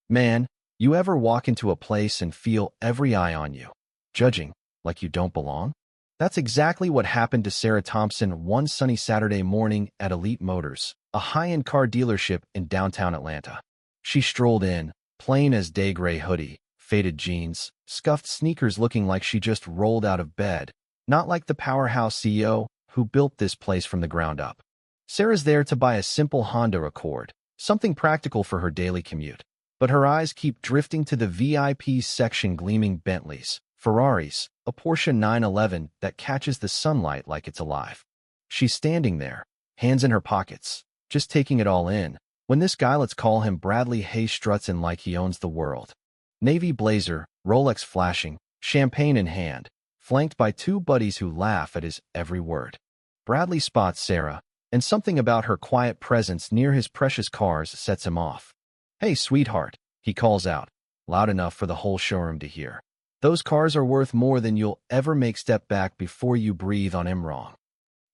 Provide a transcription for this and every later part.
Man, you ever walk into a place and feel every eye on you, judging like you don't belong? That's exactly what happened to Sarah Thompson one sunny Saturday morning at Elite Motors, a high-end car dealership in downtown Atlanta. She strolled in, plain as day gray hoodie, faded jeans, scuffed sneakers looking like she just rolled out of bed, not like the powerhouse CEO who built this place from the ground up. Sarah's there to buy a simple Honda Accord, something practical for her daily commute. But her eyes keep drifting to the VIP section, gleaming Bentleys, Ferraris, a Porsche 911 that catches the sunlight like it's alive. She's standing there, hands in her pockets, just taking it all in, when this guy, let's call him Bradley Hayes, struts in like he owns the world. Navy blazer, Rolex flashing, champagne in hand, flanked by two buddies who laugh at his every word. Bradley spots Sarah, and something about her quiet presence near his precious cars sets him off. "Hey, sweetheart," he calls out, loud enough for the whole showroom to hear. "Those cars are worth more than you'll ever make. Step back before you breathe on him wrong."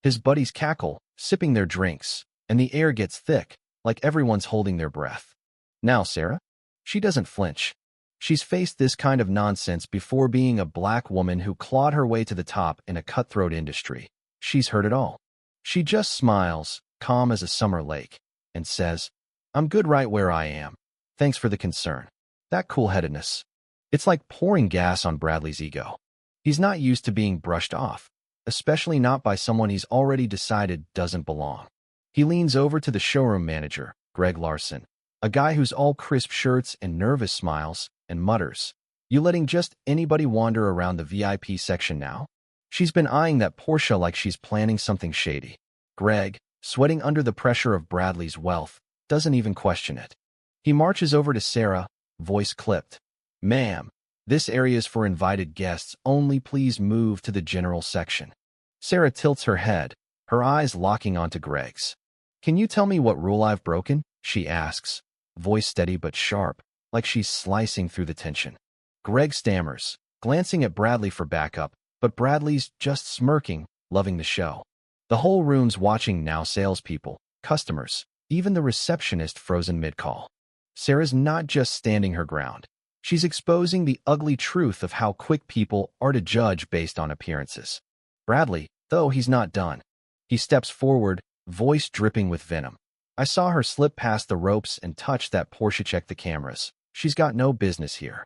His buddies cackle, sipping their drinks, and the air gets thick, like everyone's holding their breath. Now Sarah? She doesn't flinch. She's faced this kind of nonsense before, being a black woman who clawed her way to the top in a cutthroat industry. She's heard it all. She just smiles, calm as a summer lake, and says, "I'm good right where I am. Thanks for the concern." That cool-headedness. It's like pouring gas on Bradley's ego. He's not used to being brushed off, especially not by someone he's already decided doesn't belong. He leans over to the showroom manager, Greg Larson, a guy who's all crisp shirts and nervous smiles, and mutters, "You letting just anybody wander around the VIP section now?" She's been eyeing that Porsche like she's planning something shady. Greg, sweating under the pressure of Bradley's wealth, doesn't even question it. He marches over to Sarah, voice clipped. "Ma'am, this area is for invited guests only. Please move to the general section." Sarah tilts her head, her eyes locking onto Greg's. "Can you tell me what rule I've broken?" she asks, voice steady but sharp, like she's slicing through the tension. Greg stammers, glancing at Bradley for backup, but Bradley's just smirking, loving the show. The whole room's watching now, salespeople, customers, even the receptionist frozen mid-call. Sarah's not just standing her ground. She's exposing the ugly truth of how quick people are to judge based on appearances. Bradley, though, he's not done. He steps forward, voice dripping with venom. "I saw her slip past the ropes and touch that Porsche. Check the cameras. She's got no business here."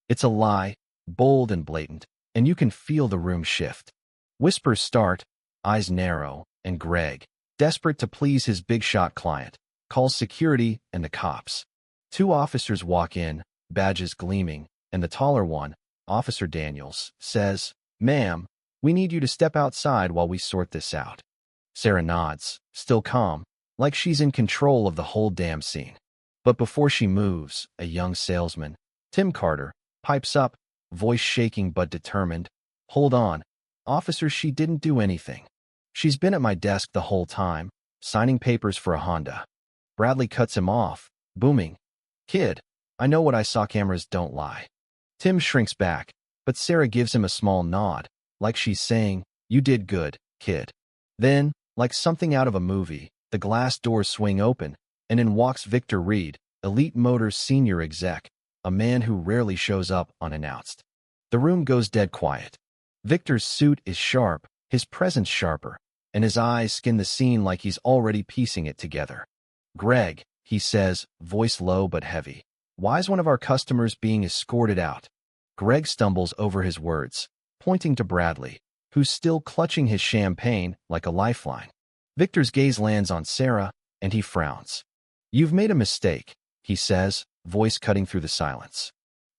It's a lie, bold and blatant, and you can feel the room shift. Whispers start, eyes narrow, and Greg, desperate to please his big-shot client, calls security and the cops. Two officers walk in, badges gleaming, and the taller one, Officer Daniels, says, "Ma'am, we need you to step outside while we sort this out." Sarah nods, still calm, like she's in control of the whole damn scene. But before she moves, a young salesman, Tim Carter, pipes up, voice shaking but determined. "Hold on, officer, she didn't do anything. She's been at my desk the whole time, signing papers for a Honda." Bradley cuts him off, booming, "Kid, I know what I saw. Cameras don't lie." Tim shrinks back, but Sarah gives him a small nod, like she's saying, "You did good, kid." Then, like something out of a movie, the glass doors swing open, and in walks Victor Reed, Elite Motors senior exec, a man who rarely shows up unannounced. The room goes dead quiet. Victor's suit is sharp, his presence sharper, and his eyes scan the scene like he's already piecing it together. "Greg," he says, voice low but heavy, "why's one of our customers being escorted out?" Greg stumbles over his words, pointing to Bradley, who's still clutching his champagne like a lifeline. Victor's gaze lands on Sarah, and he frowns. "You've made a mistake," he says, voice cutting through the silence.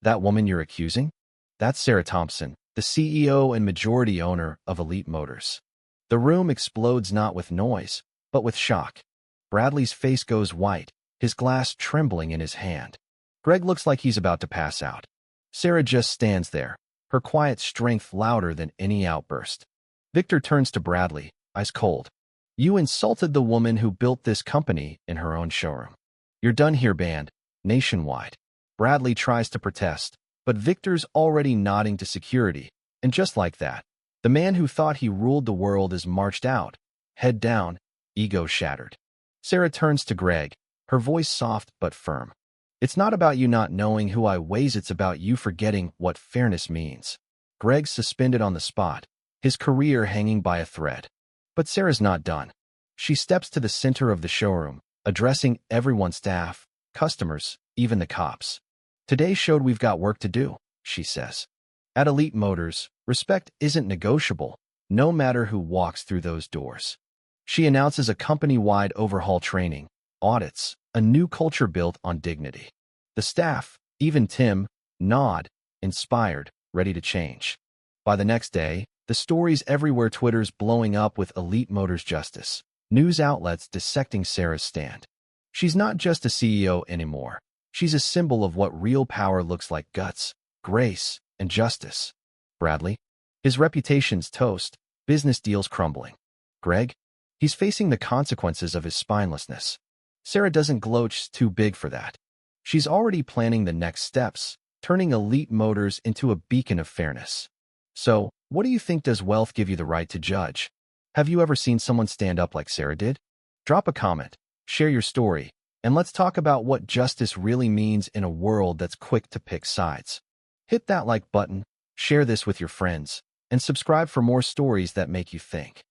"That woman you're accusing? That's Sarah Thompson, the CEO and majority owner of Elite Motors." The room explodes, not with noise, but with shock. Bradley's face goes white, his glass trembling in his hand. Greg looks like he's about to pass out. Sarah just stands there, her quiet strength louder than any outburst. Victor turns to Bradley, ice cold. "You insulted the woman who built this company in her own showroom. You're done here, banned, nationwide." Bradley tries to protest, but Victor's already nodding to security, and just like that, the man who thought he ruled the world is marched out, head down, ego shattered. Sarah turns to Greg, her voice soft but firm. It's not about you not knowing who I was, it's about you forgetting what fairness means. Greg's suspended on the spot, his career hanging by a thread. But Sarah's not done. She steps to the center of the showroom, addressing everyone, staff, customers, even the cops. Today showed we've got work to do, she says. At Elite Motors, respect isn't negotiable, no matter who walks through those doors. She announces a company-wide overhaul training, audits, a new culture built on dignity. The staff, even Tim, nod, inspired, ready to change. By the next day, the stories everywhere, Twitter's blowing up with Elite Motors justice, news outlets dissecting Sarah's stand. She's not just a CEO anymore. She's a symbol of what real power looks like: guts, grace, and justice. Bradley? His reputation's toast, business deals crumbling. Greg? He's facing the consequences of his spinelessness. Sarah doesn't gloat, she's too big for that. She's already planning the next steps, turning Elite Motors into a beacon of fairness. So, what do you think? Does wealth give you the right to judge? Have you ever seen someone stand up like Sarah did? Drop a comment, share your story, and let's talk about what justice really means in a world that's quick to pick sides. Hit that like button, share this with your friends, and subscribe for more stories that make you think.